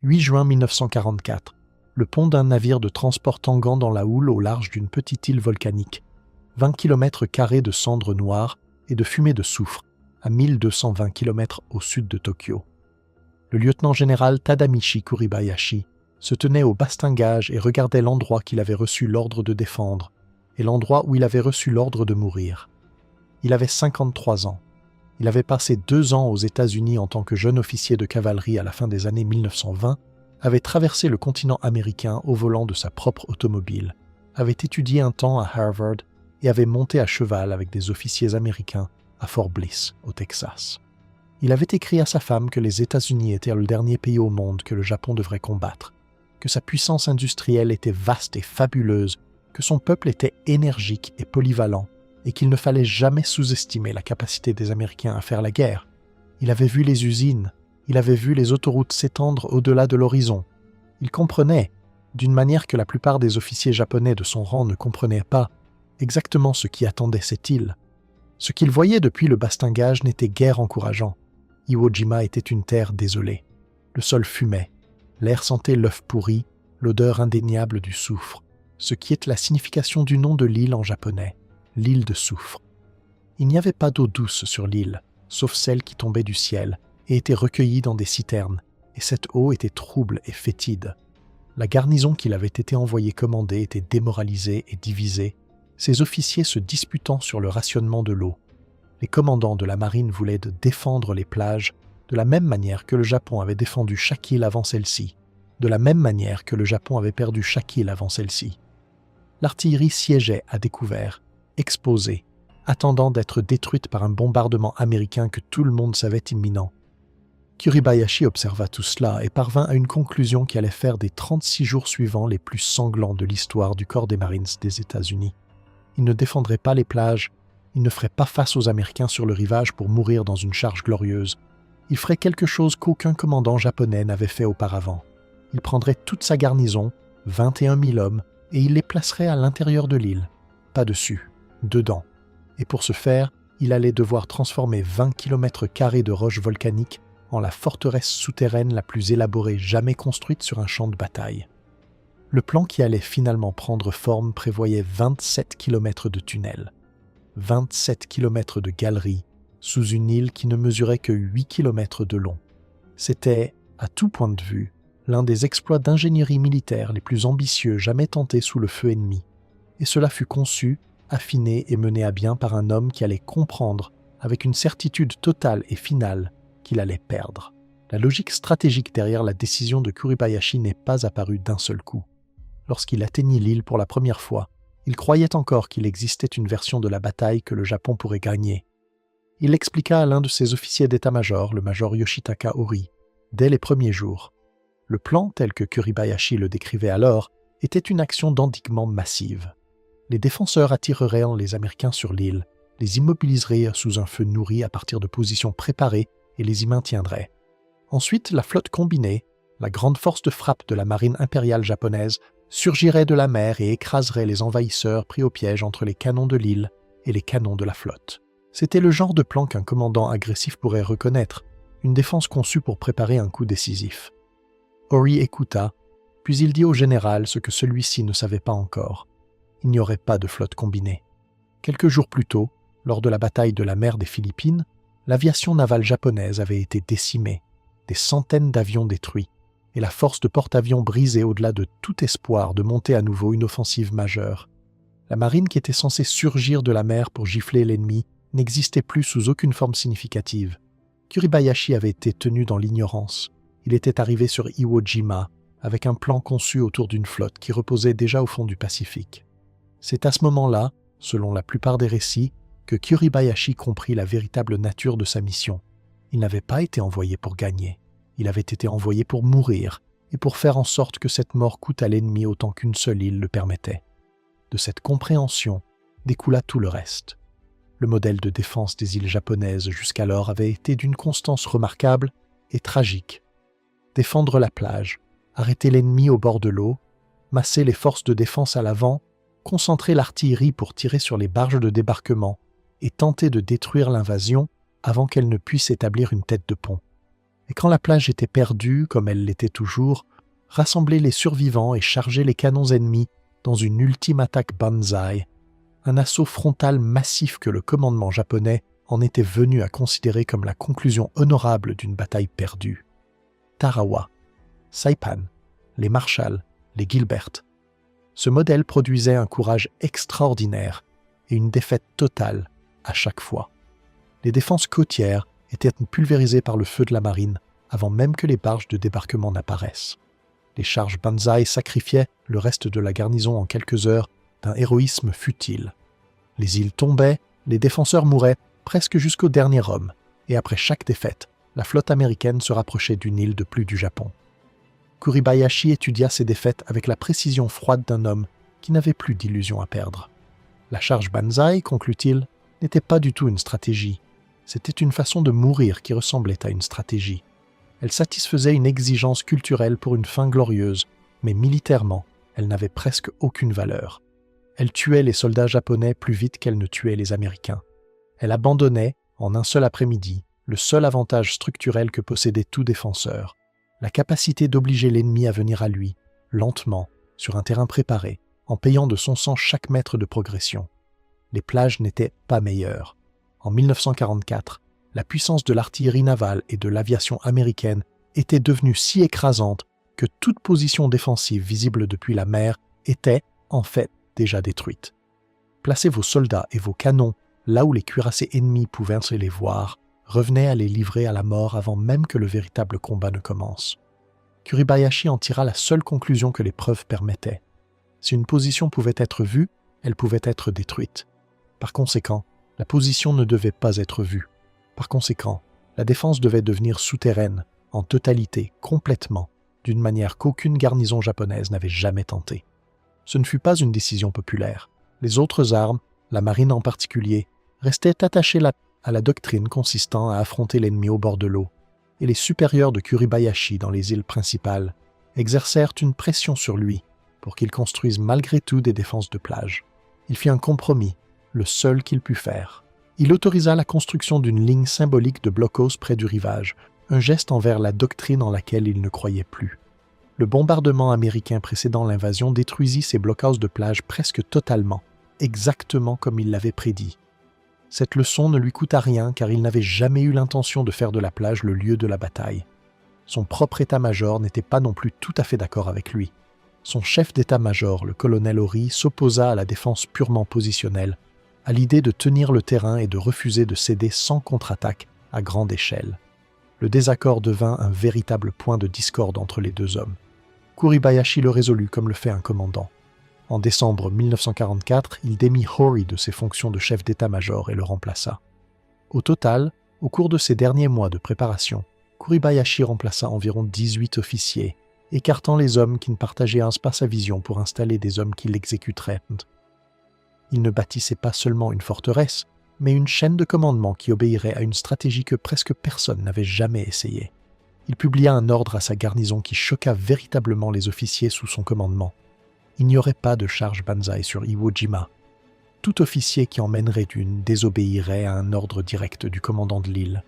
8 juin 1944. Le pont d'un navire de transport tanguant dans la houle au large d'une petite île volcanique. 20 km² de cendres noires et de fumée de soufre, à 1220 km au sud de Tokyo. Le lieutenant-général Tadamichi Kuribayashi se tenait au bastingage et regardait l'endroit qu'il avait reçu l'ordre de défendre et l'endroit où il avait reçu l'ordre de mourir. Il avait 53 ans. Il avait passé 2 ans aux États-Unis en tant que jeune officier de cavalerie à la fin des années 1920, avait traversé le continent américain au volant de sa propre automobile, avait étudié un temps à Harvard et avait monté à cheval avec des officiers américains à Fort Bliss, au Texas. Il avait écrit à sa femme que les États-Unis étaient le dernier pays au monde que le Japon devrait combattre, que sa puissance industrielle était vaste et fabuleuse, que son peuple était énergique et polyvalent, et qu'il ne fallait jamais sous-estimer la capacité des Américains à faire la guerre. Il avait vu les usines, il avait vu les autoroutes s'étendre au-delà de l'horizon. Il comprenait, d'une manière que la plupart des officiers japonais de son rang ne comprenaient pas, exactement ce qui attendait cette île. Ce qu'il voyait depuis le bastingage n'était guère encourageant. Iwo Jima était une terre désolée. Le sol fumait, l'air sentait l'œuf pourri, l'odeur indéniable du soufre, ce qui est la signification du nom de l'île en japonais, l'île de soufre. Il n'y avait pas d'eau douce sur l'île, sauf celle qui tombait du ciel et était recueillie dans des citernes, et cette eau était trouble et fétide. La garnison qu'il avait été envoyé commander était démoralisée et divisée, ses officiers se disputant sur le rationnement de l'eau. Les commandants de la marine voulaient défendre les plages de la même manière que le Japon avait défendu chaque île avant celle-ci, de la même manière que le Japon avait perdu chaque île avant celle-ci. L'artillerie siégeait à découvert, exposée, attendant d'être détruite par un bombardement américain que tout le monde savait imminent. Kuribayashi observa tout cela et parvint à une conclusion qui allait faire des 36 jours suivants les plus sanglants de l'histoire du corps des Marines des États-Unis. Il ne défendrait pas les plages, il ne ferait pas face aux Américains sur le rivage pour mourir dans une charge glorieuse. Il ferait quelque chose qu'aucun commandant japonais n'avait fait auparavant. Il prendrait toute sa garnison, 21 000 hommes, et il les placerait à l'intérieur de l'île, pas dessus, dedans. Et pour ce faire, il allait devoir transformer 20 km² de roches volcaniques en la forteresse souterraine la plus élaborée jamais construite sur un champ de bataille. Le plan qui allait finalement prendre forme prévoyait 27 km de tunnels, 27 km de galeries, sous une île qui ne mesurait que 8 km de long. C'était, à tout point de vue, l'un des exploits d'ingénierie militaire les plus ambitieux jamais tentés sous le feu ennemi, et cela fut conçu, affiné et mené à bien par un homme qui allait comprendre, avec une certitude totale et finale, qu'il allait perdre. La logique stratégique derrière la décision de Kuribayashi n'est pas apparue d'un seul coup. Lorsqu'il atteignit l'île pour la première fois, il croyait encore qu'il existait une version de la bataille que le Japon pourrait gagner. Il l'expliqua à l'un de ses officiers d'état-major, le major Yoshitaka Ori, dès les premiers jours. Le plan, tel que Kuribayashi le décrivait alors, était une action d'endiguement massive. Les défenseurs attireraient les Américains sur l'île, les immobiliseraient sous un feu nourri à partir de positions préparées et les y maintiendraient. Ensuite, la flotte combinée, la grande force de frappe de la marine impériale japonaise, surgirait de la mer et écraserait les envahisseurs pris au piège entre les canons de l'île et les canons de la flotte. C'était le genre de plan qu'un commandant agressif pourrait reconnaître, une défense conçue pour préparer un coup décisif. Ori écouta, puis il dit au général ce que celui-ci ne savait pas encore. Il n'y aurait pas de flotte combinée. Quelques jours plus tôt, lors de la bataille de la mer des Philippines, l'aviation navale japonaise avait été décimée, des centaines d'avions détruits, et la force de porte-avions brisée au-delà de tout espoir de monter à nouveau une offensive majeure. La marine qui était censée surgir de la mer pour gifler l'ennemi n'existait plus sous aucune forme significative. Kuribayashi avait été tenu dans l'ignorance. Il était arrivé sur Iwo Jima avec un plan conçu autour d'une flotte qui reposait déjà au fond du Pacifique. C'est à ce moment-là, selon la plupart des récits, que Kuribayashi comprit la véritable nature de sa mission. Il n'avait pas été envoyé pour gagner. Il avait été envoyé pour mourir et pour faire en sorte que cette mort coûte à l'ennemi autant qu'une seule île le permettait. De cette compréhension découla tout le reste. Le modèle de défense des îles japonaises jusqu'alors avait été d'une constance remarquable et tragique. Défendre la plage, arrêter l'ennemi au bord de l'eau, masser les forces de défense à l'avant, concentrer l'artillerie pour tirer sur les barges de débarquement et tenter de détruire l'invasion avant qu'elle ne puisse établir une tête de pont. et quand la plage était perdue, comme elle l'était toujours, rassembler les survivants et charger les canons ennemis dans une ultime attaque banzai, un assaut frontal massif que le commandement japonais en était venu à considérer comme la conclusion honorable d'une bataille perdue. Tarawa, Saipan, les Marshall, les Gilbert. Ce modèle produisait un courage extraordinaire et une défaite totale à chaque fois. Les défenses côtières étaient pulvérisées par le feu de la marine avant même que les barges de débarquement n'apparaissent. Les charges banzai sacrifiaient le reste de la garnison en quelques heures d'un héroïsme futile. Les îles tombaient, les défenseurs mouraient presque jusqu'au dernier homme, et après chaque défaite, la flotte américaine se rapprochait d'une île de plus du Japon. Kuribayashi étudia ces défaites avec la précision froide d'un homme qui n'avait plus d'illusions à perdre. La charge banzai, conclut-il, n'était pas du tout une stratégie. C'était une façon de mourir qui ressemblait à une stratégie. Elle satisfaisait une exigence culturelle pour une fin glorieuse, mais militairement, elle n'avait presque aucune valeur. Elle tuait les soldats japonais plus vite qu'elle ne tuait les Américains. Elle abandonnait, en un seul après-midi, le seul avantage structurel que possédait tout défenseur, la capacité d'obliger l'ennemi à venir à lui, lentement, sur un terrain préparé, en payant de son sang chaque mètre de progression. Les plages n'étaient pas meilleures. En 1944, la puissance de l'artillerie navale et de l'aviation américaine était devenue si écrasante que toute position défensive visible depuis la mer était, en fait, déjà détruite. Placez vos soldats et vos canons là où les cuirassés ennemis pouvaient se les voir, revenait à les livrer à la mort avant même que le véritable combat ne commence. Kuribayashi en tira la seule conclusion que les preuves permettaient. Si une position pouvait être vue, elle pouvait être détruite. Par conséquent, la position ne devait pas être vue. Par conséquent, la défense devait devenir souterraine, en totalité, complètement, d'une manière qu'aucune garnison japonaise n'avait jamais tenté. Ce ne fut pas une décision populaire. Les autres armes, la marine en particulier, restaient attachées à la doctrine consistant à affronter l'ennemi au bord de l'eau, et les supérieurs de Kuribayashi dans les îles principales exercèrent une pression sur lui pour qu'il construise malgré tout des défenses de plage. Il fit un compromis, le seul qu'il put faire. Il autorisa la construction d'une ligne symbolique de blockhaus près du rivage, un geste envers la doctrine en laquelle il ne croyait plus. Le bombardement américain précédant l'invasion détruisit ces blockhaus de plage presque totalement, exactement comme il l'avait prédit. Cette leçon ne lui coûta rien car il n'avait jamais eu l'intention de faire de la plage le lieu de la bataille. Son propre état-major n'était pas non plus tout à fait d'accord avec lui. Son chef d'état-major, le colonel Ori, s'opposa à la défense purement positionnelle, à l'idée de tenir le terrain et de refuser de céder sans contre-attaque à grande échelle. Le désaccord devint un véritable point de discorde entre les deux hommes. Kuribayashi le résolut comme le fait un commandant. En décembre 1944, il démit Hori de ses fonctions de chef d'état-major et le remplaça. Au total, au cours de ces derniers mois de préparation, Kuribayashi remplaça environ 18 officiers, écartant les hommes qui ne partageaient pas sa vision pour installer des hommes qui l'exécuteraient. Il ne bâtissait pas seulement une forteresse, mais une chaîne de commandement qui obéirait à une stratégie que presque personne n'avait jamais essayée. Il publia un ordre à sa garnison qui choqua véritablement les officiers sous son commandement. Il n'y aurait pas de charge banzai sur Iwo Jima. Tout officier qui en mènerait une désobéirait à un ordre direct du commandant de l'île.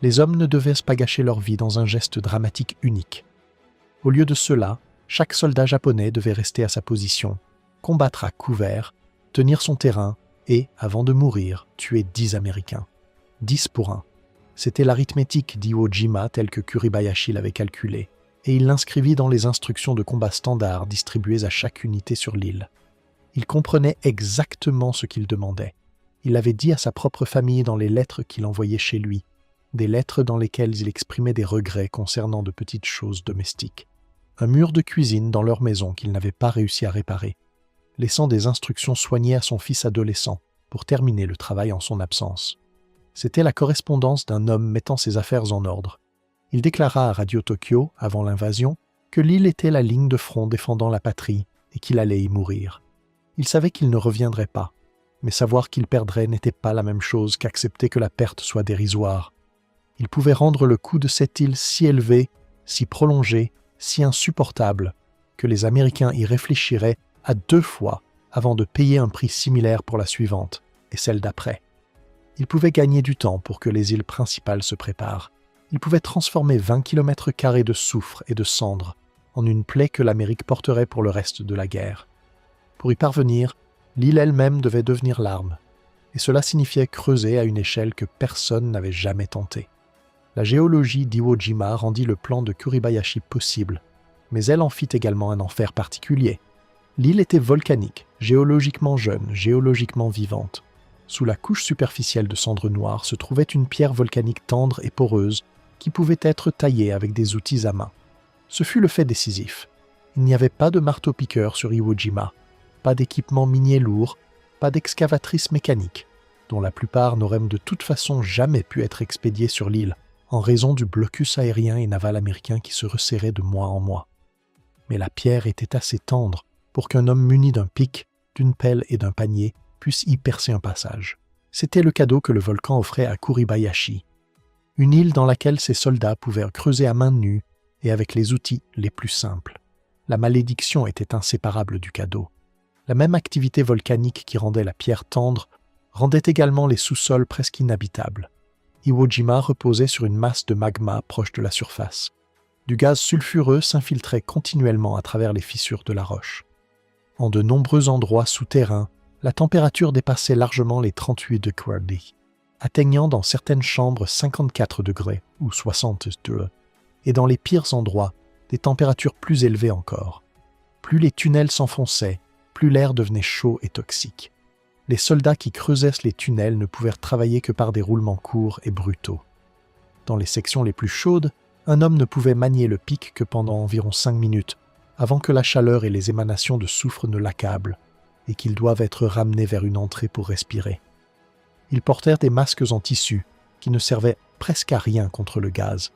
Les hommes ne devaient pas gâcher leur vie dans un geste dramatique unique. Au lieu de cela, chaque soldat japonais devait rester à sa position, combattre à couvert, tenir son terrain et, avant de mourir, tuer 10 Américains. 10 pour 1. C'était l'arithmétique d'Iwo Jima telle que Kuribayashi l'avait calculée, et il l'inscrivit dans les instructions de combat standard distribuées à chaque unité sur l'île. Il comprenait exactement ce qu'il demandait. Il l'avait dit à sa propre famille dans les lettres qu'il envoyait chez lui, des lettres dans lesquelles il exprimait des regrets concernant de petites choses domestiques. Un mur de cuisine dans leur maison qu'il n'avait pas réussi à réparer, laissant des instructions soignées à son fils adolescent pour terminer le travail en son absence. C'était la correspondance d'un homme mettant ses affaires en ordre. Il déclara à Radio Tokyo, avant l'invasion, que l'île était la ligne de front défendant la patrie et qu'il allait y mourir. Il savait qu'il ne reviendrait pas, mais savoir qu'il perdrait n'était pas la même chose qu'accepter que la perte soit dérisoire. Il pouvait rendre le coût de cette île si élevé, si prolongé, si insupportable, que les Américains y réfléchiraient à 2 fois avant de payer un prix similaire pour la suivante et celle d'après. Il pouvait gagner du temps pour que les îles principales se préparent. Il pouvait transformer 20 km² de soufre et de cendres en une plaie que l'Amérique porterait pour le reste de la guerre. Pour y parvenir, l'île elle-même devait devenir l'arme, et cela signifiait creuser à une échelle que personne n'avait jamais tentée. La géologie d'Iwo Jima rendit le plan de Kuribayashi possible, mais elle en fit également un enfer particulier. L'île était volcanique, géologiquement jeune, géologiquement vivante. Sous la couche superficielle de cendres noires se trouvait une pierre volcanique tendre et poreuse qui pouvait être taillée avec des outils à main. Ce fut le fait décisif. Il n'y avait pas de marteau-piqueur sur Iwo Jima, pas d'équipement minier lourd, pas d'excavatrices mécaniques, dont la plupart n'auraient de toute façon jamais pu être expédiées sur l'île, en raison du blocus aérien et naval américain qui se resserrait de mois en mois. Mais la pierre était assez tendre pour qu'un homme muni d'un pic, d'une pelle et d'un panier puisse y percer un passage. C'était le cadeau que le volcan offrait à Kuribayashi. Une île dans laquelle ses soldats pouvaient creuser à main nue et avec les outils les plus simples. La malédiction était inséparable du cadeau. La même activité volcanique qui rendait la pierre tendre rendait également les sous-sols presque inhabitables. Iwo Jima reposait sur une masse de magma proche de la surface. Du gaz sulfureux s'infiltrait continuellement à travers les fissures de la roche. En de nombreux endroits souterrains, la température dépassait largement les 38 degrés, atteignant dans certaines chambres 54 degrés ou 62, et dans les pires endroits, des températures plus élevées encore. Plus les tunnels s'enfonçaient, plus l'air devenait chaud et toxique. Les soldats qui creusaient les tunnels ne pouvaient travailler que par des roulements courts et brutaux. Dans les sections les plus chaudes, un homme ne pouvait manier le pic que pendant environ 5 minutes, avant que la chaleur et les émanations de soufre ne l'accablent, et qu'ils doivent être ramenés vers une entrée pour respirer. Ils portèrent des masques en tissu, qui ne servaient presque à rien contre le gaz.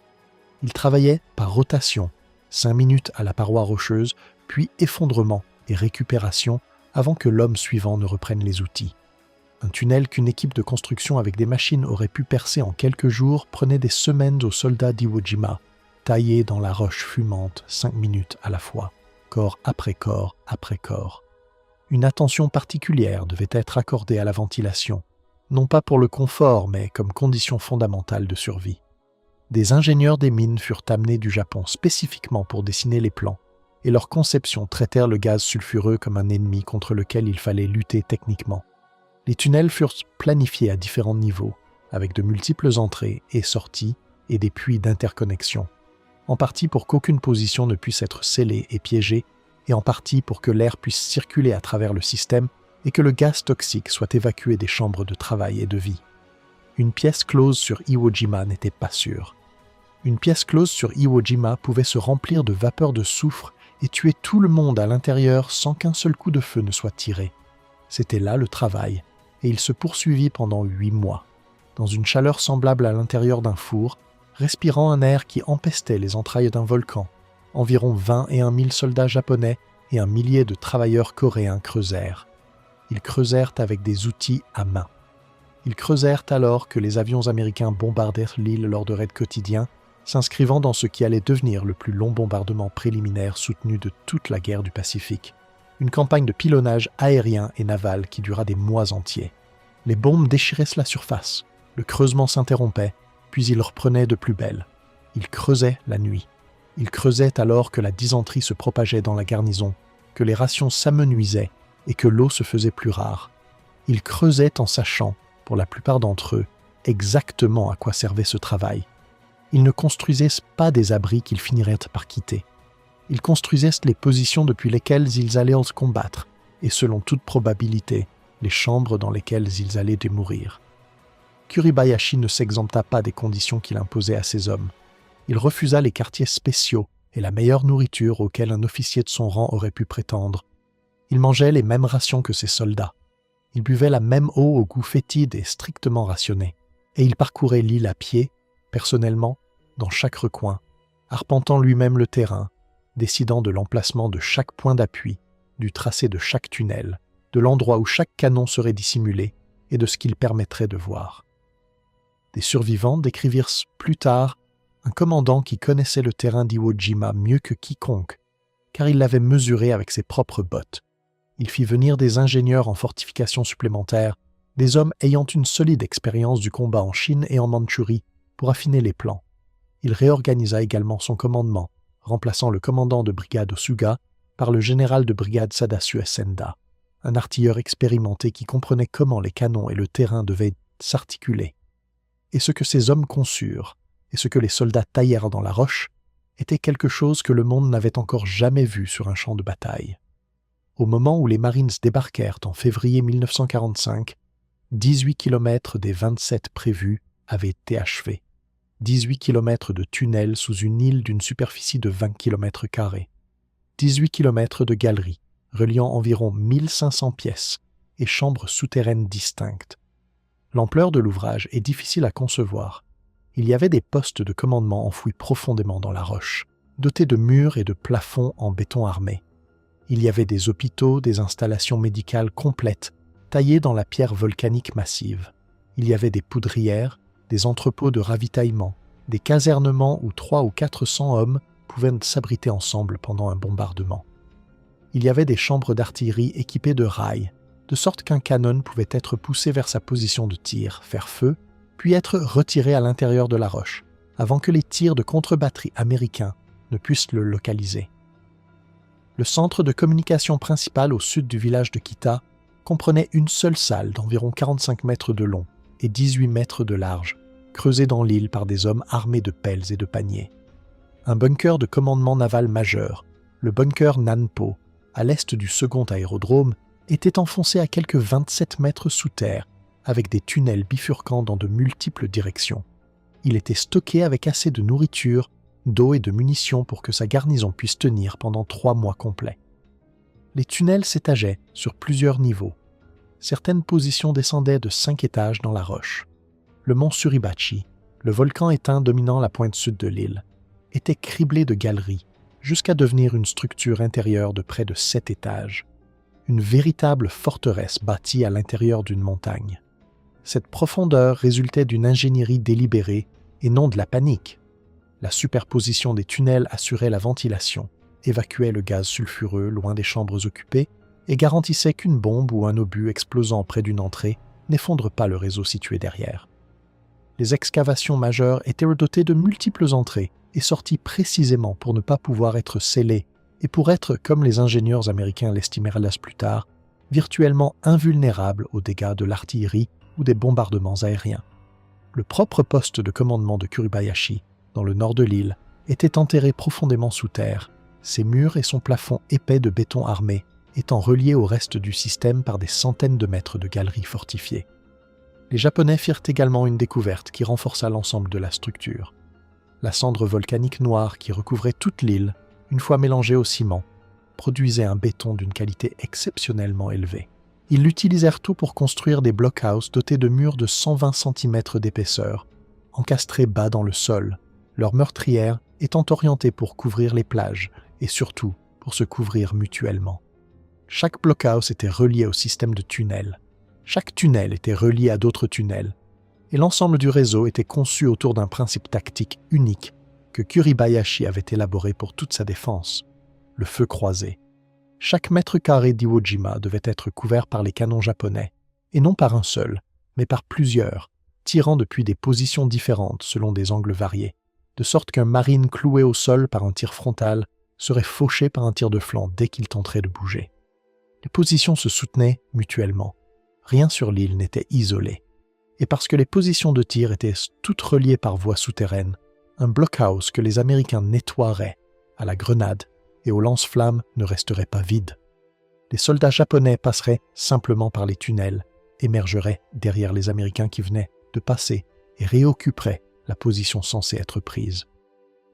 Ils travaillaient par rotation, 5 minutes à la paroi rocheuse, puis effondrement et récupération avant que l'homme suivant ne reprenne les outils. Un tunnel qu'une équipe de construction avec des machines aurait pu percer en quelques jours prenait des semaines aux soldats d'Iwo Jima, taillés dans la roche fumante 5 minutes à la fois, corps après corps après corps. Une attention particulière devait être accordée à la ventilation, non pas pour le confort, mais comme condition fondamentale de survie. Des ingénieurs des mines furent amenés du Japon spécifiquement pour dessiner les plans, et leurs conceptions traitèrent le gaz sulfureux comme un ennemi contre lequel il fallait lutter techniquement. Les tunnels furent planifiés à différents niveaux, avec de multiples entrées et sorties et des puits d'interconnexion, en partie pour qu'aucune position ne puisse être scellée et piégée, et en partie pour que l'air puisse circuler à travers le système et que le gaz toxique soit évacué des chambres de travail et de vie. Une pièce close sur Iwo Jima n'était pas sûre. Une pièce close sur Iwo Jima pouvait se remplir de vapeur de soufre et tuer tout le monde à l'intérieur sans qu'un seul coup de feu ne soit tiré. C'était là le travail, et il se poursuivit pendant 8 mois, dans une chaleur semblable à l'intérieur d'un four, respirant un air qui empestait les entrailles d'un volcan. Environ 21 000 soldats japonais et 1 millier de travailleurs coréens creusèrent. Ils creusèrent avec des outils à main. Ils creusèrent alors que les avions américains bombardèrent l'île lors de raids quotidiens, s'inscrivant dans ce qui allait devenir le plus long bombardement préliminaire soutenu de toute la guerre du Pacifique. Une campagne de pilonnage aérien et naval qui dura des mois entiers. Les bombes déchiraient la surface, le creusement s'interrompait, puis il reprenait de plus belle. Ils creusaient la nuit. Ils creusaient alors que la dysenterie se propageait dans la garnison, que les rations s'amenuisaient et que l'eau se faisait plus rare. Ils creusaient en sachant, pour la plupart d'entre eux, exactement à quoi servait ce travail. Ils ne construisaient pas des abris qu'ils finiraient par quitter. Ils construisaient les positions depuis lesquelles ils allaient se combattre, et selon toute probabilité, les chambres dans lesquelles ils allaient démourir. Kuribayashi ne s'exempta pas des conditions qu'il imposait à ses hommes. Il refusa les quartiers spéciaux et la meilleure nourriture auxquels un officier de son rang aurait pu prétendre. Il mangeait les mêmes rations que ses soldats. Il buvait la même eau au goût fétide et strictement rationnée. Et il parcourait l'île à pied, personnellement, dans chaque recoin, arpentant lui-même le terrain, décidant de l'emplacement de chaque point d'appui, du tracé de chaque tunnel, de l'endroit où chaque canon serait dissimulé et de ce qu'il permettrait de voir. Des survivants décrivirent plus tard un commandant qui connaissait le terrain d'Iwo Jima mieux que quiconque, car il l'avait mesuré avec ses propres bottes. Il fit venir des ingénieurs en fortification supplémentaires, des hommes ayant une solide expérience du combat en Chine et en Mandchourie pour affiner les plans. Il réorganisa également son commandement, remplaçant le commandant de brigade Osuga par le général de brigade Sadasu Senda, un artilleur expérimenté qui comprenait comment les canons et le terrain devaient s'articuler. Et ce que ces hommes conçurent, et ce que les soldats taillèrent dans la roche, était quelque chose que le monde n'avait encore jamais vu sur un champ de bataille. Au moment où les Marines débarquèrent en février 1945, 18 km des 27 prévus avaient été achevés. 18 km de tunnels sous une île d'une superficie de 20 km². 18 km de galeries, reliant environ 1500 pièces et chambres souterraines distinctes. L'ampleur de l'ouvrage est difficile à concevoir. Il y avait des postes de commandement enfouis profondément dans la roche, dotés de murs et de plafonds en béton armé. Il y avait des hôpitaux, des installations médicales complètes, taillées dans la pierre volcanique massive. Il y avait des poudrières, des entrepôts de ravitaillement, des casernements où 300 ou 400 hommes pouvaient s'abriter ensemble pendant un bombardement. Il y avait des chambres d'artillerie équipées de rails, de sorte qu'un canon pouvait être poussé vers sa position de tir, faire feu, puis être retiré à l'intérieur de la roche, avant que les tirs de contre-batterie américains ne puissent le localiser. Le centre de communication principal au sud du village de Kita comprenait une seule salle d'environ 45 mètres de long et 18 mètres de large, creusée dans l'île par des hommes armés de pelles et de paniers. Un bunker de commandement naval majeur, le bunker Nanpo, à l'est du second aérodrome, était enfoncé à quelques 27 mètres sous terre, avec des tunnels bifurquant dans de multiples directions. Il était stocké avec assez de nourriture, d'eau et de munitions pour que sa garnison puisse tenir pendant 3 mois complets. Les tunnels s'étageaient sur plusieurs niveaux. Certaines positions descendaient de 5 étages dans la roche. Le mont Suribachi, le volcan éteint dominant la pointe sud de l'île, était criblé de galeries, jusqu'à devenir une structure intérieure de près de 7 étages. Une véritable forteresse bâtie à l'intérieur d'une montagne. Cette profondeur résultait d'une ingénierie délibérée et non de la panique. La superposition des tunnels assurait la ventilation, évacuait le gaz sulfureux loin des chambres occupées et garantissait qu'une bombe ou un obus explosant près d'une entrée n'effondre pas le réseau situé derrière. Les excavations majeures étaient dotées de multiples entrées et sorties précisément pour ne pas pouvoir être scellées et pour être, comme les ingénieurs américains l'estimèrent plus tard, virtuellement invulnérables aux dégâts de l'artillerie ou des bombardements aériens. Le propre poste de commandement de Kuribayashi, dans le nord de l'île, était enterré profondément sous terre, ses murs et son plafond épais de béton armé étant reliés au reste du système par des centaines de mètres de galeries fortifiées. Les Japonais firent également une découverte qui renforça l'ensemble de la structure. La cendre volcanique noire qui recouvrait toute l'île, une fois mélangée au ciment, produisait un béton d'une qualité exceptionnellement élevée. Ils l'utilisèrent tout pour construire des blockhouse dotés de murs de 120 cm d'épaisseur, encastrés bas dans le sol, leurs meurtrières étant orientées pour couvrir les plages et surtout pour se couvrir mutuellement. Chaque blockhouse était relié au système de tunnels. Chaque tunnel était relié à d'autres tunnels, et l'ensemble du réseau était conçu autour d'un principe tactique unique que Kuribayashi avait élaboré pour toute sa défense, le feu croisé. Chaque mètre carré d'Iwo Jima devait être couvert par les canons japonais, et non par un seul, mais par plusieurs, tirant depuis des positions différentes selon des angles variés, de sorte qu'un marine cloué au sol par un tir frontal serait fauché par un tir de flanc dès qu'il tenterait de bouger. Les positions se soutenaient mutuellement. Rien sur l'île n'était isolé. Et parce que les positions de tir étaient toutes reliées par voie souterraine, un blockhouse que les Américains nettoieraient à la grenade et au lance-flammes ne resterait pas vide. Les soldats japonais passeraient simplement par les tunnels, émergeraient derrière les Américains qui venaient de passer et réoccuperaient la position censée être prise.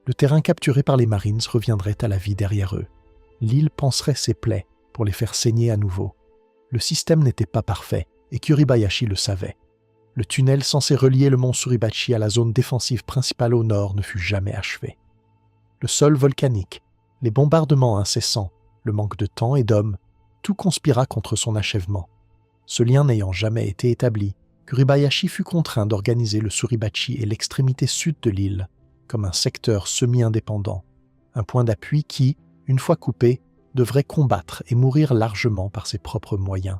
Le terrain capturé par les Marines reviendrait à la vie derrière eux. L'île panserait ses plaies pour les faire saigner à nouveau. Le système n'était pas parfait et Kuribayashi le savait. Le tunnel censé relier le mont Suribachi à la zone défensive principale au nord ne fut jamais achevé. Le sol volcanique, les bombardements incessants, le manque de temps et d'hommes, tout conspira contre son achèvement. Ce lien n'ayant jamais été établi, Kuribayashi fut contraint d'organiser le Suribachi et l'extrémité sud de l'île comme un secteur semi-indépendant, un point d'appui qui, une fois coupé, devrait combattre et mourir largement par ses propres moyens.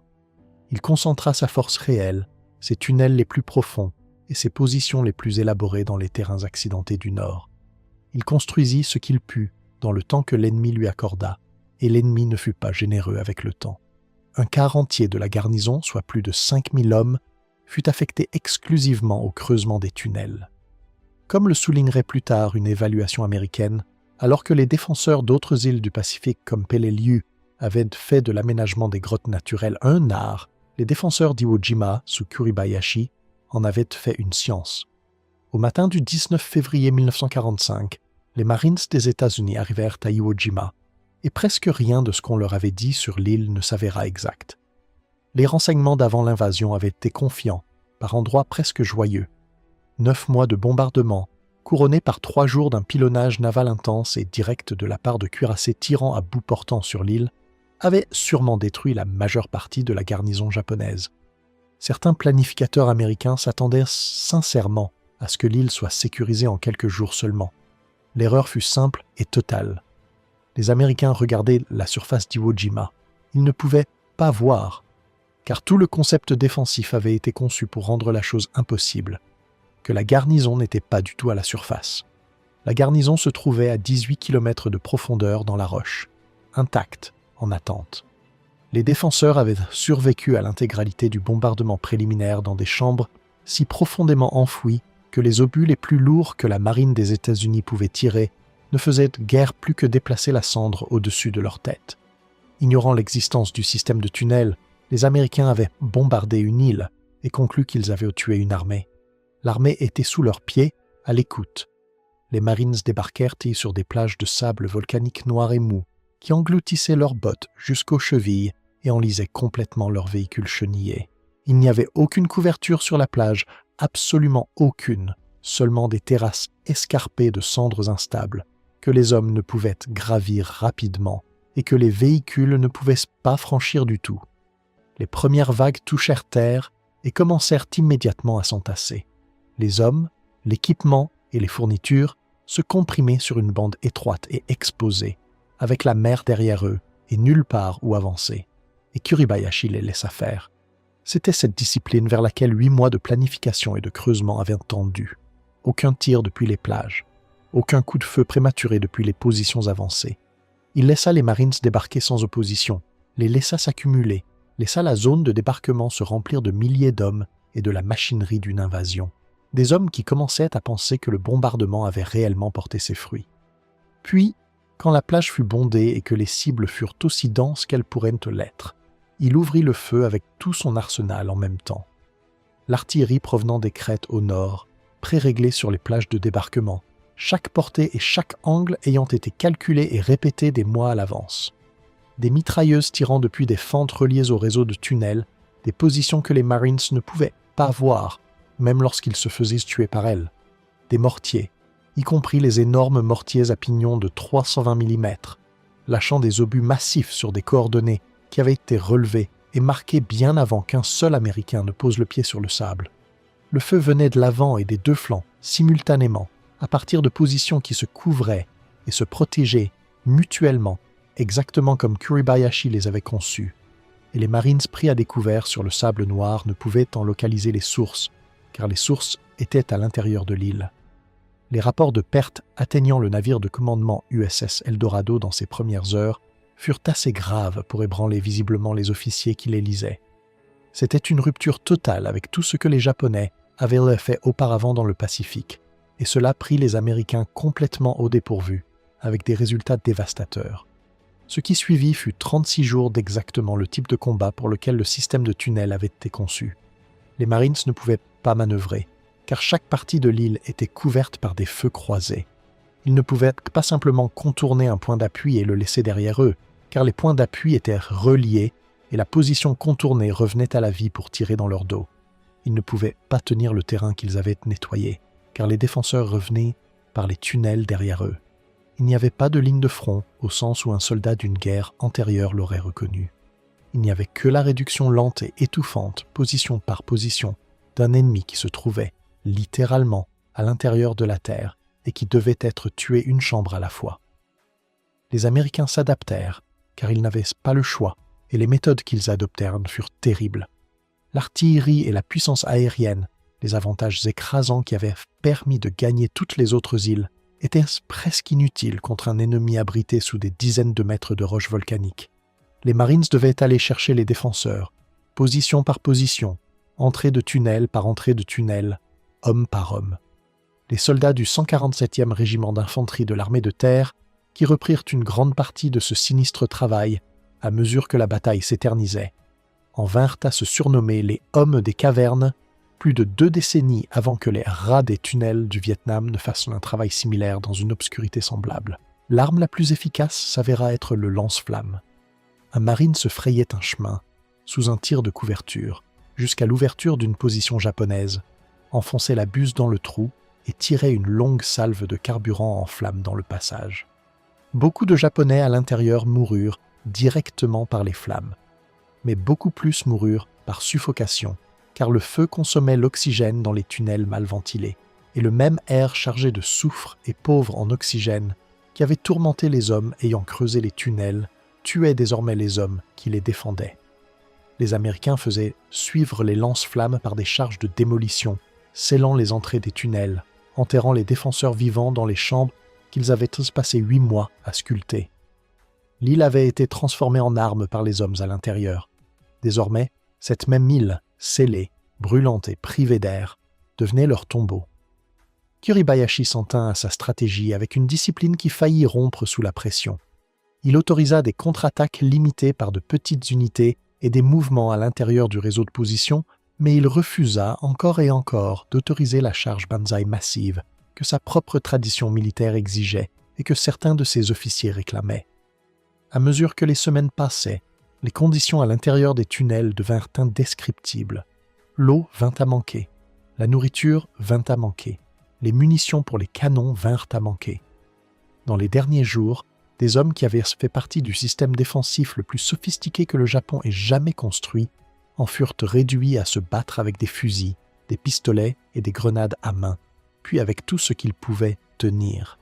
Il concentra sa force réelle, ses tunnels les plus profonds et ses positions les plus élaborées dans les terrains accidentés du nord, Il construisit ce qu'il put dans le temps que l'ennemi lui accorda, et l'ennemi ne fut pas généreux avec le temps. Un quart entier de la garnison, soit plus de 5000 hommes, fut affecté exclusivement au creusement des tunnels. Comme le soulignerait plus tard une évaluation américaine, alors que les défenseurs d'autres îles du Pacifique comme Peleliu avaient fait de l'aménagement des grottes naturelles un art, les défenseurs d'Iwo Jima, sous Kuribayashi, en avaient fait une science. Au matin du 19 février 1945, les Marines des États-Unis arrivèrent à Iwo Jima, et presque rien de ce qu'on leur avait dit sur l'île ne s'avéra exact. Les renseignements d'avant l'invasion avaient été confiants, par endroits presque joyeux. 9 mois de bombardement, couronnés par 3 jours d'un pilonnage naval intense et direct de la part de cuirassés tirant à bout portant sur l'île, avaient sûrement détruit la majeure partie de la garnison japonaise. Certains planificateurs américains s'attendaient sincèrement à ce que l'île soit sécurisée en quelques jours seulement. L'erreur fut simple et totale. Les Américains regardaient la surface d'Iwo Jima. Ils ne pouvaient pas voir, car tout le concept défensif avait été conçu pour rendre la chose impossible, que la garnison n'était pas du tout à la surface. La garnison se trouvait à 18 km de profondeur dans la roche, intacte, en attente. Les défenseurs avaient survécu à l'intégralité du bombardement préliminaire dans des chambres si profondément enfouies que les obus les plus lourds que la marine des États-Unis pouvait tirer ne faisaient guère plus que déplacer la cendre au-dessus de leur tête. Ignorant l'existence du système de tunnels, les Américains avaient bombardé une île et conclu qu'ils avaient tué une armée. L'armée était sous leurs pieds, à l'écoute. Les Marines débarquèrent sur des plages de sable volcanique noir et mou, qui engloutissaient leurs bottes jusqu'aux chevilles et enlisaient complètement leurs véhicules chenillés. Il n'y avait aucune couverture sur la plage, absolument aucune, seulement des terrasses escarpées de cendres instables, que les hommes ne pouvaient gravir rapidement et que les véhicules ne pouvaient pas franchir du tout. Les premières vagues touchèrent terre et commencèrent immédiatement à s'entasser. Les hommes, l'équipement et les fournitures se comprimaient sur une bande étroite et exposée, avec la mer derrière eux et nulle part où avancer. Et Kuribayashi les laissa faire. C'était cette discipline vers laquelle 8 mois de planification et de creusement avaient tendu. Aucun tir depuis les plages, aucun coup de feu prématuré depuis les positions avancées. Il laissa les Marines débarquer sans opposition, les laissa s'accumuler, laissa la zone de débarquement se remplir de milliers d'hommes et de la machinerie d'une invasion. Des hommes qui commençaient à penser que le bombardement avait réellement porté ses fruits. Puis, quand la plage fut bondée et que les cibles furent aussi denses qu'elles pourraient l'être, il ouvrit le feu avec tout son arsenal en même temps. L'artillerie provenant des crêtes au nord, pré-réglée sur les plages de débarquement, chaque portée et chaque angle ayant été calculés et répétés des mois à l'avance. Des mitrailleuses tirant depuis des fentes reliées au réseau de tunnels, des positions que les Marines ne pouvaient pas voir, même lorsqu'ils se faisaient tuer par elles. Des mortiers, y compris les énormes mortiers à pignon de 320 mm, lâchant des obus massifs sur des coordonnées qui avaient été relevées et marquées bien avant qu'un seul Américain ne pose le pied sur le sable. Le feu venait de l'avant et des deux flancs, simultanément, à partir de positions qui se couvraient et se protégeaient mutuellement, exactement comme Kuribayashi les avait conçus. Et les Marines pris à découvert sur le sable noir ne pouvaient en localiser les sources, car les sources étaient à l'intérieur de l'île. Les rapports de pertes atteignant le navire de commandement USS Eldorado dans ses premières heures furent assez graves pour ébranler visiblement les officiers qui les lisaient. C'était une rupture totale avec tout ce que les Japonais avaient fait auparavant dans le Pacifique, et cela prit les Américains complètement au dépourvu, avec des résultats dévastateurs. Ce qui suivit fut 36 jours d'exactement le type de combat pour lequel le système de tunnel avait été conçu. Les Marines ne pouvaient pas manœuvrer, car chaque partie de l'île était couverte par des feux croisés. Ils ne pouvaient pas simplement contourner un point d'appui et le laisser derrière eux, car les points d'appui étaient reliés et la position contournée revenait à la vie pour tirer dans leur dos. Ils ne pouvaient pas tenir le terrain qu'ils avaient nettoyé, car les défenseurs revenaient par les tunnels derrière eux. Il n'y avait pas de ligne de front au sens où un soldat d'une guerre antérieure l'aurait reconnu. Il n'y avait que la réduction lente et étouffante, position par position, d'un ennemi qui se trouvait, littéralement, à l'intérieur de la terre et qui devait être tué une chambre à la fois. Les Américains s'adaptèrent, car ils n'avaient pas le choix, et les méthodes qu'ils adoptèrent furent terribles. L'artillerie et la puissance aérienne, les avantages écrasants qui avaient permis de gagner toutes les autres îles, était presque inutile contre un ennemi abrité sous des dizaines de mètres de roches volcaniques. Les Marines devaient aller chercher les défenseurs, position par position, entrée de tunnel par entrée de tunnel, homme par homme. Les soldats du 147e régiment d'infanterie de l'armée de terre, qui reprirent une grande partie de ce sinistre travail à mesure que la bataille s'éternisait, en vinrent à se surnommer les « hommes des cavernes » plus de 2 décennies avant que les rats des tunnels du Vietnam ne fassent un travail similaire dans une obscurité semblable. L'arme la plus efficace s'avéra être le lance-flamme. Un marine se frayait un chemin, sous un tir de couverture, jusqu'à l'ouverture d'une position japonaise, enfonçait la buse dans le trou et tirait une longue salve de carburant en flammes dans le passage. Beaucoup de Japonais à l'intérieur moururent directement par les flammes, mais beaucoup plus moururent par suffocation, car le feu consommait l'oxygène dans les tunnels mal ventilés, et le même air chargé de soufre et pauvre en oxygène qui avait tourmenté les hommes ayant creusé les tunnels tuait désormais les hommes qui les défendaient. Les Américains faisaient suivre les lance-flammes par des charges de démolition, scellant les entrées des tunnels, enterrant les défenseurs vivants dans les chambres qu'ils avaient tous passé 8 mois à sculpter. L'île avait été transformée en arme par les hommes à l'intérieur. Désormais, cette même île, scellée, brûlante et privée d'air, devenait leur tombeau. Kuribayashi s'en tint à sa stratégie avec une discipline qui faillit rompre sous la pression. Il autorisa des contre-attaques limitées par de petites unités et des mouvements à l'intérieur du réseau de position, mais il refusa encore et encore d'autoriser la charge banzai massive que sa propre tradition militaire exigeait et que certains de ses officiers réclamaient. À mesure que les semaines passaient, les conditions à l'intérieur des tunnels devinrent indescriptibles. L'eau vint à manquer, la nourriture vint à manquer, les munitions pour les canons vinrent à manquer. Dans les derniers jours, des hommes qui avaient fait partie du système défensif le plus sophistiqué que le Japon ait jamais construit en furent réduits à se battre avec des fusils, des pistolets et des grenades à main, puis avec tout ce qu'ils pouvaient tenir.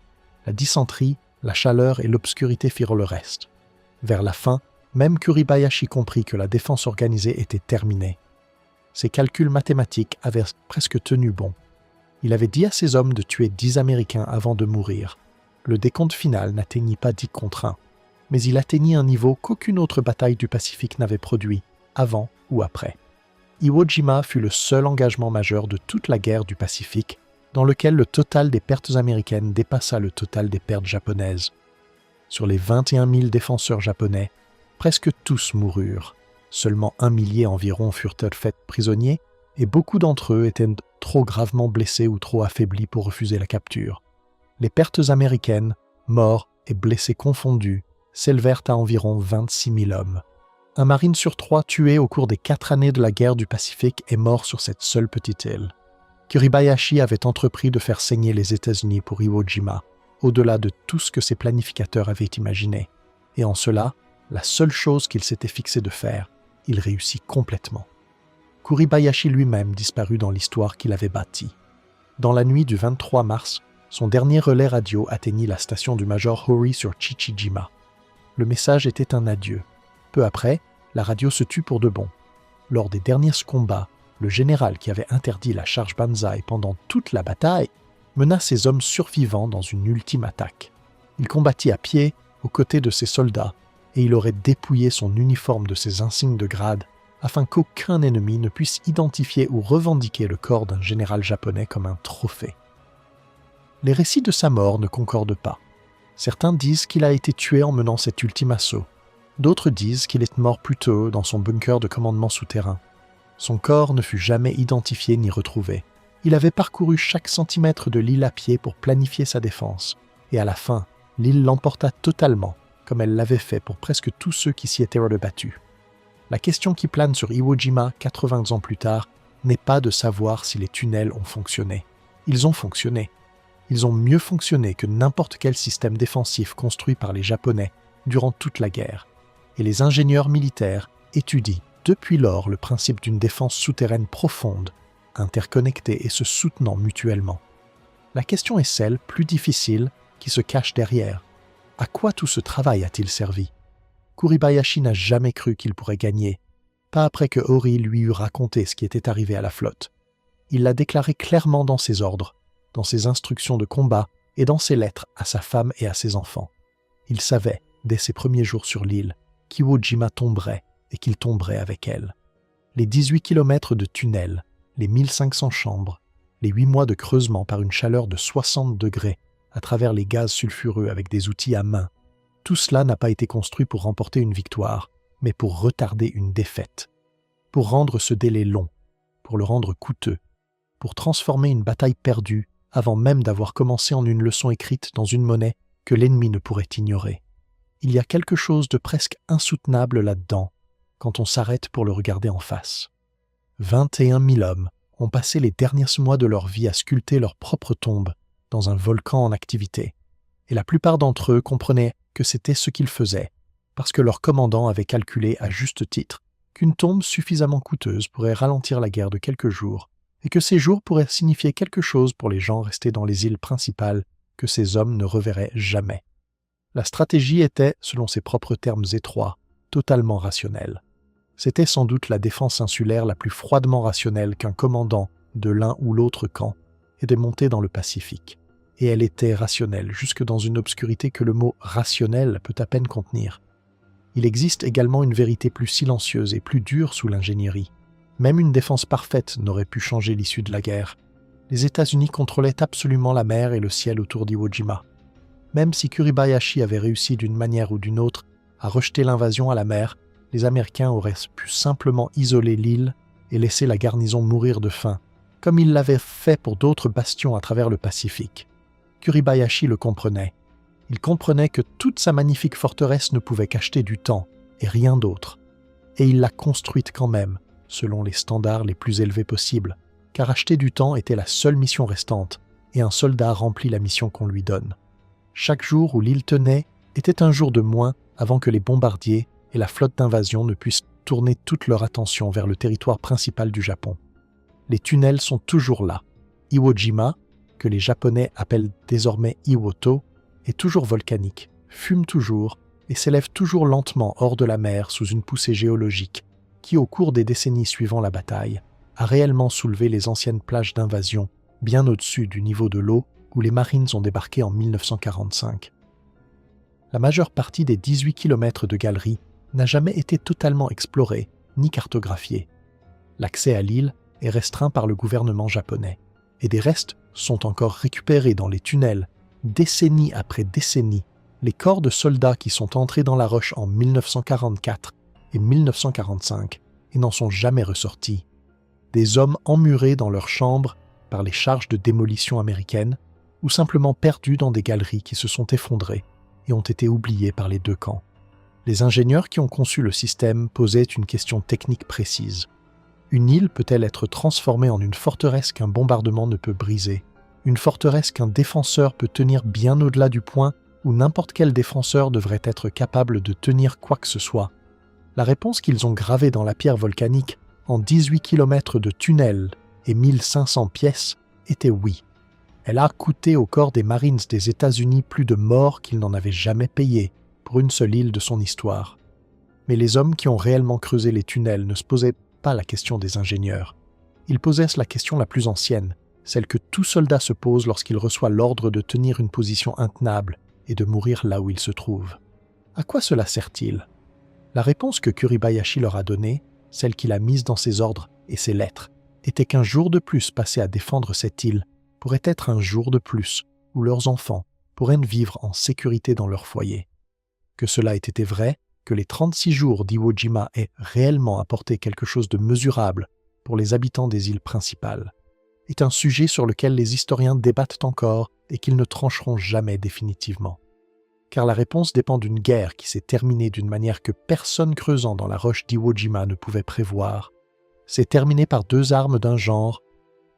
La dysenterie, la chaleur et l'obscurité firent le reste. Vers la fin, même Kuribayashi comprit que la défense organisée était terminée. Ses calculs mathématiques avaient presque tenu bon. Il avait dit à ses hommes de tuer 10 Américains avant de mourir. Le décompte final n'atteignit pas 10 contre 1, mais il atteignit un niveau qu'aucune autre bataille du Pacifique n'avait produit, avant ou après. Iwo Jima fut le seul engagement majeur de toute la guerre du Pacifique, dans lequel le total des pertes américaines dépassa le total des pertes japonaises. Sur les 21 000 défenseurs japonais, presque tous moururent. Seulement 1 millier environ furent faits prisonniers, et beaucoup d'entre eux étaient trop gravement blessés ou trop affaiblis pour refuser la capture. Les pertes américaines, morts et blessés confondus, s'élevèrent à environ 26 000 hommes. Un marine sur 3 tué au cours des 4 années de la guerre du Pacifique est mort sur cette seule petite île. Kuribayashi avait entrepris de faire saigner les États-Unis pour Iwo Jima, au-delà de tout ce que ses planificateurs avaient imaginé. Et en cela, la seule chose qu'il s'était fixé de faire, il réussit complètement. Kuribayashi lui-même disparut dans l'histoire qu'il avait bâtie. Dans la nuit du 23 mars, son dernier relais radio atteignit la station du major Hori sur Chichijima. Le message était un adieu. Peu après, la radio se tut pour de bon. Lors des derniers combats, le général qui avait interdit la charge banzai pendant toute la bataille mena ses hommes survivants dans une ultime attaque. Il combattit à pied aux côtés de ses soldats et il aurait dépouillé son uniforme de ses insignes de grade afin qu'aucun ennemi ne puisse identifier ou revendiquer le corps d'un général japonais comme un trophée. Les récits de sa mort ne concordent pas. Certains disent qu'il a été tué en menant cet ultime assaut. D'autres disent qu'il est mort plus tôt dans son bunker de commandement souterrain. Son corps ne fut jamais identifié ni retrouvé. Il avait parcouru chaque centimètre de l'île à pied pour planifier sa défense. Et à la fin, l'île l'emporta totalement, comme elle l'avait fait pour presque tous ceux qui s'y étaient rebattus. La question qui plane sur Iwo Jima 80 ans plus tard n'est pas de savoir si les tunnels ont fonctionné. Ils ont fonctionné. Ils ont mieux fonctionné que n'importe quel système défensif construit par les Japonais durant toute la guerre. Et les ingénieurs militaires étudient depuis lors le principe d'une défense souterraine profonde, interconnectée et se soutenant mutuellement. La question est celle, plus difficile, qui se cache derrière. À quoi tout ce travail a-t-il servi ? Kuribayashi n'a jamais cru qu'il pourrait gagner, pas après que Hori lui eut raconté ce qui était arrivé à la flotte. Il l'a déclaré clairement dans ses ordres, dans ses instructions de combat et dans ses lettres à sa femme et à ses enfants. Il savait, dès ses premiers jours sur l'île, qu'Iwo Jima tomberait et qu'il tomberait avec elle. Les 18 kilomètres de tunnels, les 1500 chambres, les 8 mois de creusement par une chaleur de 60 degrés à travers les gaz sulfureux avec des outils à main, tout cela n'a pas été construit pour remporter une victoire, mais pour retarder une défaite, pour rendre ce délai long, pour le rendre coûteux, pour transformer une bataille perdue avant même d'avoir commencé en une leçon écrite dans une monnaie que l'ennemi ne pourrait ignorer. Il y a quelque chose de presque insoutenable là-dedans, quand on s'arrête pour le regarder en face. 21 000 hommes ont passé les derniers mois de leur vie à sculpter leur propre tombe dans un volcan en activité, et la plupart d'entre eux comprenaient que c'était ce qu'ils faisaient, parce que leur commandant avait calculé à juste titre qu'une tombe suffisamment coûteuse pourrait ralentir la guerre de quelques jours, et que ces jours pourraient signifier quelque chose pour les gens restés dans les îles principales que ces hommes ne reverraient jamais. La stratégie était, selon ses propres termes étroits, totalement rationnelle. C'était sans doute la défense insulaire la plus froidement rationnelle qu'un commandant de l'un ou l'autre camp ait démontée dans le Pacifique. Et elle était rationnelle, jusque dans une obscurité que le mot « rationnel » peut à peine contenir. Il existe également une vérité plus silencieuse et plus dure sous l'ingénierie. Même une défense parfaite n'aurait pu changer l'issue de la guerre. Les États-Unis contrôlaient absolument la mer et le ciel autour d'Iwo Jima. Même si Kuribayashi avait réussi d'une manière ou d'une autre à rejeter l'invasion à la mer, les Américains auraient pu simplement isoler l'île et laisser la garnison mourir de faim, comme ils l'avaient fait pour d'autres bastions à travers le Pacifique. Kuribayashi le comprenait. Il comprenait que toute sa magnifique forteresse ne pouvait qu'acheter du temps et rien d'autre. Et il l'a construite quand même, selon les standards les plus élevés possibles, car acheter du temps était la seule mission restante, et un soldat remplit la mission qu'on lui donne. Chaque jour où l'île tenait était un jour de moins avant que les bombardiers et la flotte d'invasion ne puissent tourner toute leur attention vers le territoire principal du Japon. Les tunnels sont toujours là. Iwo Jima, que les Japonais appellent désormais Iwoto, est toujours volcanique, fume toujours et s'élève toujours lentement hors de la mer sous une poussée géologique qui, au cours des décennies suivant la bataille, a réellement soulevé les anciennes plages d'invasion bien au-dessus du niveau de l'eau où les Marines ont débarqué en 1945. La majeure partie des 18 km de galeries n'a jamais été totalement explorée ni cartographiée. L'accès à l'île est restreint par le gouvernement japonais, et des restes sont encore récupérés dans les tunnels, décennie après décennie. Les corps de soldats qui sont entrés dans la roche en 1944 et 1945 et n'en sont jamais ressortis. Des hommes emmurés dans leurs chambres par les charges de démolition américaines ou simplement perdus dans des galeries qui se sont effondrées et ont été oubliés par les deux camps. Les ingénieurs qui ont conçu le système posaient une question technique précise. Une île peut-elle être transformée en une forteresse qu'un bombardement ne peut briser? Une forteresse qu'un défenseur peut tenir bien au-delà du point où n'importe quel défenseur devrait être capable de tenir quoi que ce soit? La réponse qu'ils ont gravée dans la pierre volcanique en 18 km de tunnels et 1500 pièces était oui. Elle a coûté au corps des Marines des États-Unis plus de morts qu'ils n'en avaient jamais payé pour une seule île de son histoire. Mais les hommes qui ont réellement creusé les tunnels ne se posaient pas la question des ingénieurs. Ils posaient la question la plus ancienne, celle que tout soldat se pose lorsqu'il reçoit l'ordre de tenir une position intenable et de mourir là où il se trouve. À quoi cela sert-il? La réponse que Kuribayashi leur a donnée, celle qu'il a mise dans ses ordres et ses lettres, était qu'un jour de plus passé à défendre cette île pourrait être un jour de plus où leurs enfants pourraient vivre en sécurité dans leur foyer. Que cela ait été vrai, que les 36 jours d'Iwo Jima aient réellement apporté quelque chose de mesurable pour les habitants des îles principales, est un sujet sur lequel les historiens débattent encore et qu'ils ne trancheront jamais définitivement. Car la réponse dépend d'une guerre qui s'est terminée d'une manière que personne creusant dans la roche d'Iwo Jima ne pouvait prévoir. C'est terminée par deux armes d'un genre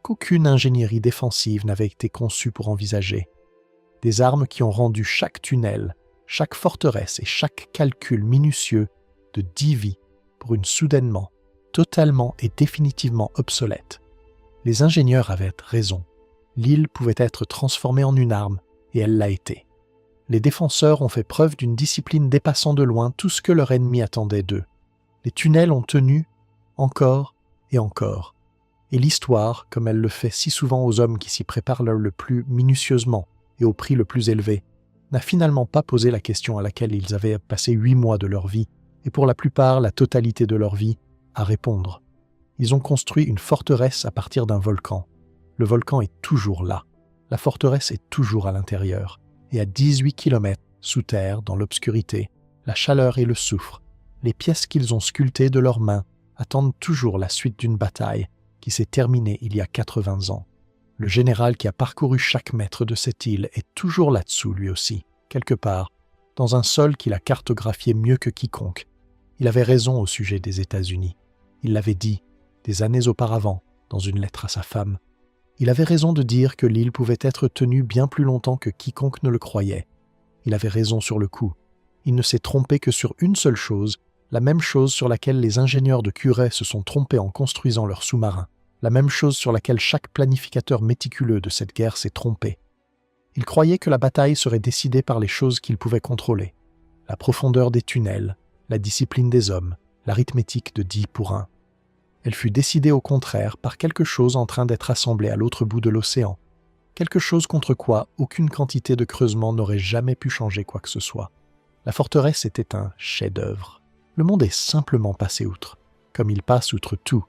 qu'aucune ingénierie défensive n'avait été conçue pour envisager. Des armes qui ont rendu chaque tunnel, chaque forteresse et chaque calcul minutieux de 10 vies pour une soudainement, totalement et définitivement obsolète. Les ingénieurs avaient raison. L'île pouvait être transformée en une arme, et elle l'a été. Les défenseurs ont fait preuve d'une discipline dépassant de loin tout ce que leur ennemi attendait d'eux. Les tunnels ont tenu encore et encore. Et l'histoire, comme elle le fait si souvent aux hommes qui s'y préparent le plus minutieusement, et au prix le plus élevé, n'a finalement pas posé la question à laquelle ils avaient passé 8 mois de leur vie, et pour la plupart la totalité de leur vie, à répondre. Ils ont construit une forteresse à partir d'un volcan. Le volcan est toujours là. La forteresse est toujours à l'intérieur. Et à 18 km sous terre, dans l'obscurité, la chaleur et le soufre, les pièces qu'ils ont sculptées de leurs mains attendent toujours la suite d'une bataille qui s'est terminée il y a 80 ans. Le général qui a parcouru chaque mètre de cette île est toujours là-dessous lui aussi, quelque part, dans un sol qu'il a cartographié mieux que quiconque. Il avait raison au sujet des États-Unis. Il l'avait dit, des années auparavant, dans une lettre à sa femme. Il avait raison de dire que l'île pouvait être tenue bien plus longtemps que quiconque ne le croyait. Il avait raison sur le coup. Il ne s'est trompé que sur une seule chose, la même chose sur laquelle les ingénieurs de Curray se sont trompés en construisant leurs sous-marins, la même chose sur laquelle chaque planificateur méticuleux de cette guerre s'est trompé. Il croyait que la bataille serait décidée par les choses qu'il pouvait contrôler. La profondeur des tunnels, la discipline des hommes, l'arithmétique de 10 pour 1. Elle fut décidée au contraire par quelque chose en train d'être assemblé à l'autre bout de l'océan, quelque chose contre quoi aucune quantité de creusement n'aurait jamais pu changer quoi que ce soit. La forteresse était un chef-d'œuvre. Le monde est simplement passé outre, comme il passe outre tout,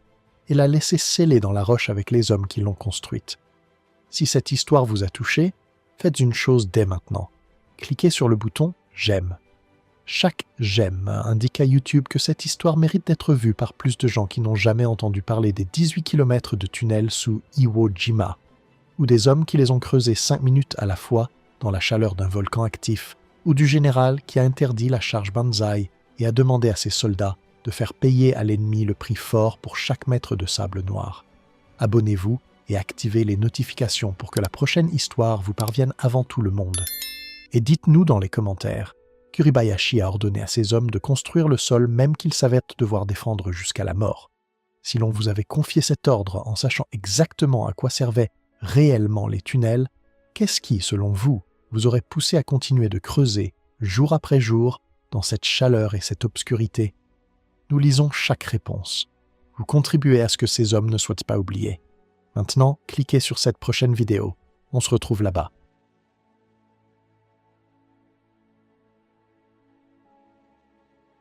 et l'a laissé scellé dans la roche avec les hommes qui l'ont construite. Si cette histoire vous a touché, faites une chose dès maintenant. Cliquez sur le bouton « J'aime ». Chaque « j'aime » indique à YouTube que cette histoire mérite d'être vue par plus de gens qui n'ont jamais entendu parler des 18 km de tunnels sous Iwo Jima, ou des hommes qui les ont creusés 5 minutes à la fois dans la chaleur d'un volcan actif, ou du général qui a interdit la charge Banzai et a demandé à ses soldats de faire payer à l'ennemi le prix fort pour chaque mètre de sable noir. Abonnez-vous et activez les notifications pour que la prochaine histoire vous parvienne avant tout le monde. Et dites-nous dans les commentaires, Kuribayashi a ordonné à ses hommes de construire le sol même qu'ils savaient devoir défendre jusqu'à la mort. Si l'on vous avait confié cet ordre en sachant exactement à quoi servaient réellement les tunnels, qu'est-ce qui, selon vous, vous aurait poussé à continuer de creuser, jour après jour, dans cette chaleur et cette obscurité? Nous lisons chaque réponse. Vous contribuez à ce que ces hommes ne soient pas oubliés. Maintenant, cliquez sur cette prochaine vidéo. On se retrouve là-bas.